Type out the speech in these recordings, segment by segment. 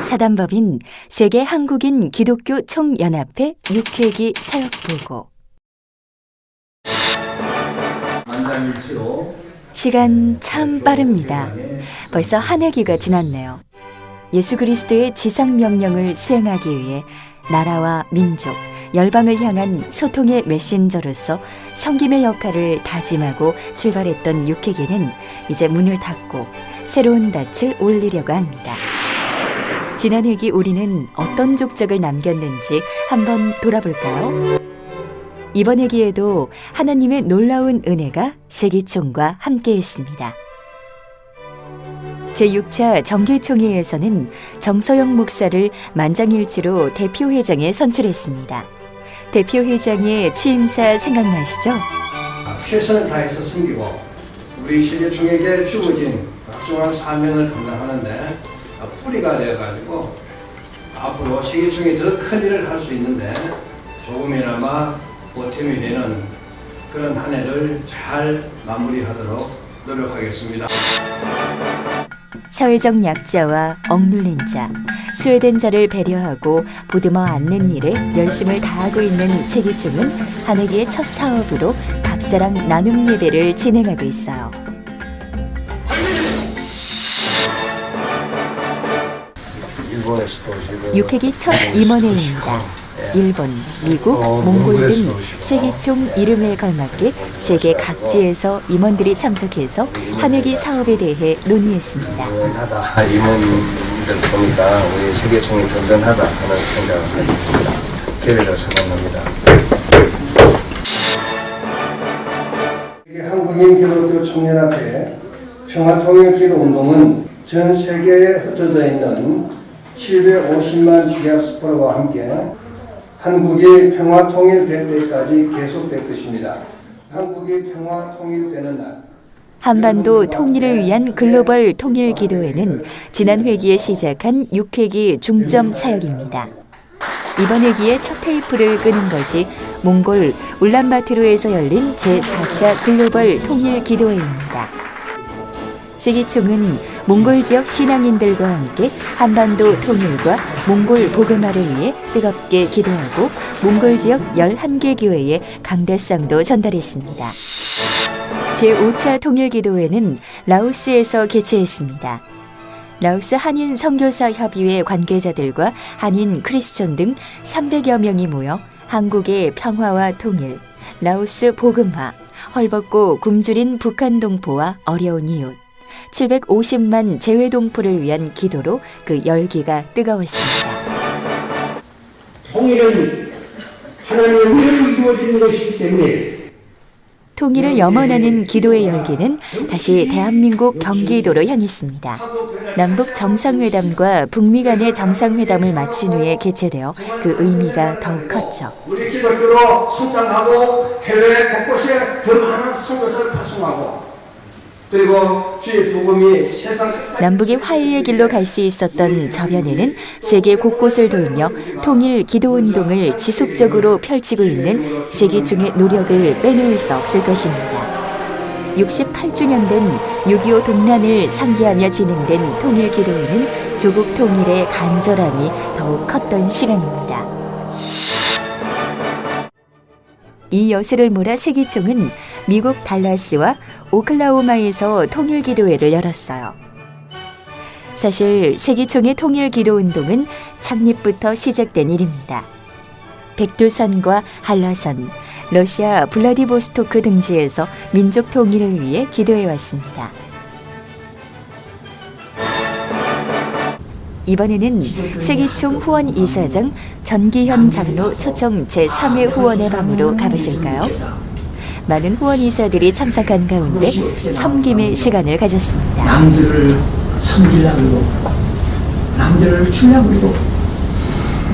사단법인 세계 한국인 기독교 총연합회 6회기 사역보고. 시간 참 빠릅니다. 벌써 한 해기가 지났네요. 예수 그리스도의 지상명령을 수행하기 위해 나라와 민족, 열방을 향한 소통의 메신저로서 섬김의 역할을 다짐하고 출발했던 6회기는 이제 문을 닫고 새로운 닻을 올리려고 합니다. 지난 회기 우리는 어떤 족적을 남겼는지 한번 돌아볼까요? 이번 회기에도 하나님의 놀라운 은혜가 세기총과 함께했습니다. 제6차 정기총회에서는 정서영 목사를 만장일치로 대표회장에 선출했습니다. 대표회장의 취임사 생각나시죠? 최선을 다해서 섬기고 우리 세계총회에 주어진 각종한 사명을 감당하는데 뿌리가 되어가지고 앞으로 세계총회 더 큰 일을 할 수 있는데 조금이나마 보탬이 되는 그런 한 해를 잘 마무리하도록 노력하겠습니다. 사회적 약자와 억눌린 자, 소외된 자를 배려하고 보듬어 안는 일에 열심을 다하고 있는 세기총은 한 해기의 첫 사업으로 밥사랑 나눔 예배를 진행하고 있어요. 6회기 첫 임원회입니다. 일본, 미국, 몽골 등 세기총 이름에 걸맞게 세계 각지에서 임원들이 참석해서 한 해기 사업에 대해 논의했습니다. 임원들 보니까 우리 세계총이 든든하다 하는 생각을 가졌습니다. 계획을 선언합니다. 세계 한국인 기독교 총연합회 평화통일기도운동은 전 세계에 흩어져 있는 750만 디아스포라와 함께 한국이 평화 통일될 때까지 계속될 것입니다. 한국이 평화 통일되는 날 한반도 통일을 위한 글로벌 통일 기도회는 지난 회기에 시작한 6회기 중점 사역입니다. 이번 회기의 첫 테이프를 끄는 것이 몽골 울란바토르에서 열린 제4차 글로벌 통일 기도회입니다. 세기총은 몽골 지역 신앙인들과 함께 한반도 통일과 몽골 복음화를 위해 뜨겁게 기도하고 몽골 지역 11개 교회에 강대상도 전달했습니다. 제5차 통일기도회는 라오스에서 개최했습니다. 라오스 한인 선교사 협의회 관계자들과 한인 크리스천 등 300여 명이 모여 한국의 평화와 통일, 라오스 복음화, 헐벗고 굶주린 북한 동포와 어려운 이웃, 750만 재외동포를 위한 기도로 그 열기가 뜨거웠습니다. 통일은 하나님의 은혜로 이루어지는 것이기 때문에 통일을 염원하는 기도의 열기는 다시 대한민국 경기도로 향했습니다. 남북 정상회담과 북미 간의 정상회담을 마친 후에 개최되어 그 의미가 더욱 컸죠. 우리 기독교로 성장하고 해외 곳곳에 더 많은 선교사를 파송하고 그리고 주의 복음이 세상 끝까지 남북이 화해의 길로 갈 수 있었던 저변에는 세계 곳곳을 돌며 통일 기도운동을 지속적으로 펼치고 있는 세기총의 노력을 빼놓을 수 없을 것입니다. 68주년 된 6.25 동란을 상기하며 진행된 통일 기도회는 조국 통일의 간절함이 더욱 컸던 시간입니다. 이 여세를 몰아 세기총은 미국 달라스와 오클라호마에서 통일기도회를 열었어요. 사실 세기총의 통일기도운동은 창립부터 시작된 일입니다. 백두산과 한라산, 러시아 블라디보스토크 등지에서 민족 통일을 위해 기도해왔습니다. 이번에는 세기총 후원 이사장 전기현 장로 초청 제3회 후원의 밤으로 가보실까요? 많은 후원 이사들이 참석한 가운데 섬김의 시간을 가졌습니다. 남들을 섬기려고 그러고 남들을 주려고 그러고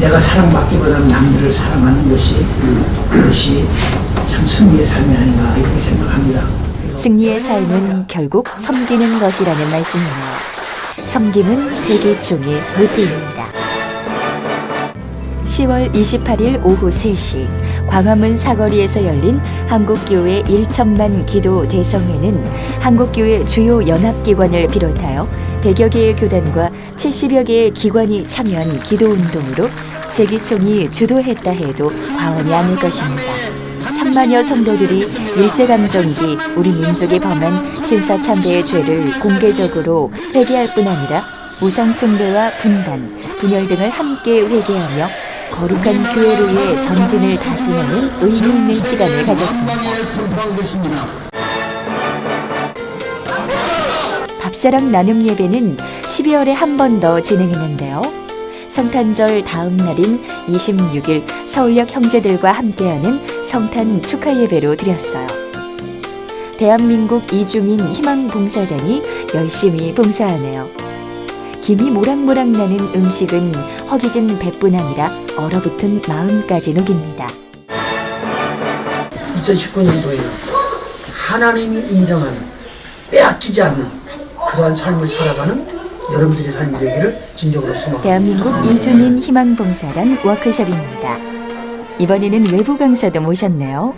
내가 사랑받기보다는 남들을 사랑하는 그것이 참 승리의 삶이 아닌가 이렇게 생각합니다. 승리의 삶은 결국 섬기는 것이라는 말씀이네요. 섬김은 세기총의 모토입니다. 10월 28일 오후 3시 광화문 사거리에서 열린 한국교회 1천만 기도 대성회는 한국교회 주요 연합기관을 비롯하여 100여 개의 교단과 70여 개의 기관이 참여한 기도운동으로 세기총이 주도했다 해도 과언이 아닐 것입니다. 3만여 성도들이 일제감정기 우리 민족이 범한 신사참배의 죄를 공개적으로 회개할 뿐 아니라 우상숭배와 분단, 분열 등을 함께 회개하며 거룩한 교회를 위해 전진을 다짐하는 의미 있는 시간을 가졌습니다. 밥사랑 나눔 예배는 12월에 한 번 더 진행했는데요. 성탄절 다음 날인 26일 서울역 형제들과 함께하는 성탄 축하 예배로 드렸어요. 대한민국 이주민 희망봉사단이 열심히 봉사하네요. 김이 모락모락 나는 음식은 허기진 배뿐 아니라 얼어붙은 마음까지 녹입니다. 2019년도에는 하나님이 인정하는 빼앗기지 않는 그러한 삶을 살아가는 여러분들의 삶이 되기를 진정으로 소망합니다. 대한민국 이주민 희망봉사단 워크숍입니다. 이번에는 외부 강사도 모셨네요.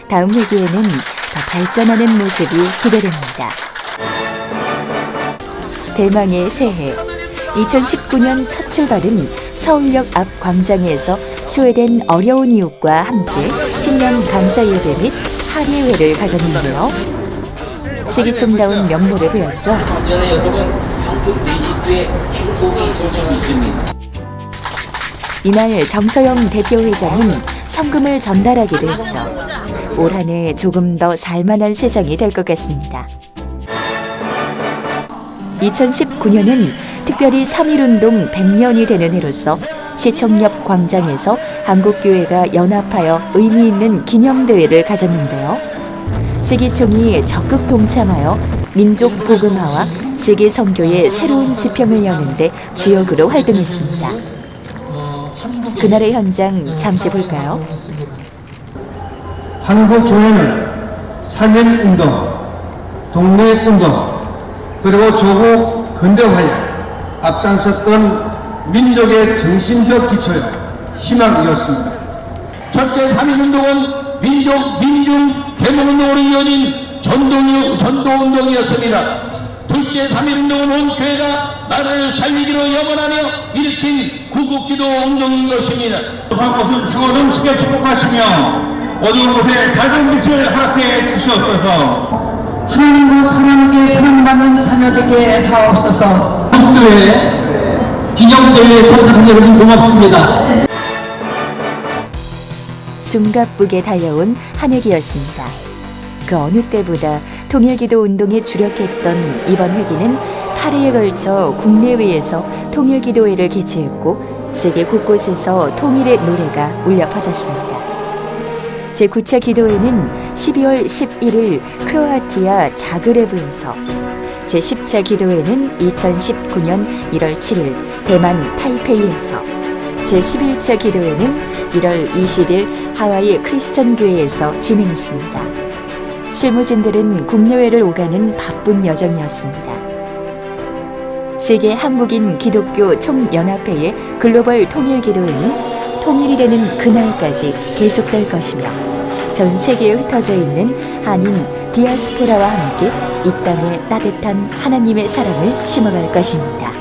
다음 회기에는 더 발전하는 모습이 기대됩니다. 대망의 새해 2019년 첫 출발은 서울역 앞 광장에서 스웨덴 어려운 이웃과 함께 신년 감사 예배 및 할예회를 가졌는데요. 세기총다운 면모를 보였죠. 이날 정서영 대표회장은 성금을 전달하기도 했죠. 올 한 해 조금 더 살만한 세상이 될 것 같습니다. 2019년은 특별히 3.1운동 100년이 되는 해로서 시청 옆 광장에서 한국교회가 연합하여 의미 있는 기념대회를 가졌는데요. 세기총이 적극 동참하여 민족 복음화와 세계 선교의 새로운 지평을 여는데 주역으로 활동했습니다. 그날의 현장 잠시 볼까요? 한국교회는 3.1운동, 독립운동, 그리고 조국 근대화에 앞장섰던 민족의 정신적 기초요, 희망이었습니다. 첫째 3.1운동은 민중 계몽운동으로 이어진 전도운동이었습니다. 둘째 3.1운동은 온 교회가 나라를 살리기로 염원하며 일으킨 구국기도운동인 것입니다. 곳을 차고 넘치게 축복하시며 어두운 곳에 밝은 빛을 허락해 주시옵소서. 하나님과 사랑에게 사랑받는 자녀되게 하옵소서. 한국교회 기념대회에 참석한 여러분 고맙습니다. 숨가쁘게 달려온 한 해기였습니다. 그 어느 때보다 통일기도운동에 주력했던 이번 회기는 8회에 걸쳐 국내외에서 통일기도회를 개최했고 세계 곳곳에서 통일의 노래가 울려 퍼졌습니다. 제9차 기도회는 12월 11일 크로아티아 자그레브에서, 제10차 기도회는 2019년 1월 7일 대만 타이페이에서, 제11차 기도회는 1월 20일 하와이 크리스천 교회에서 진행했습니다. 실무진들은 국내외를 오가는 바쁜 여정이었습니다. 세계 한국인 기독교 총연합회의 글로벌 통일기도회는 통일이 되는 그날까지 계속될 것이며 전 세계에 흩어져 있는 한인 디아스포라와 함께 이 땅에 따뜻한 하나님의 사랑을 심어갈 것입니다.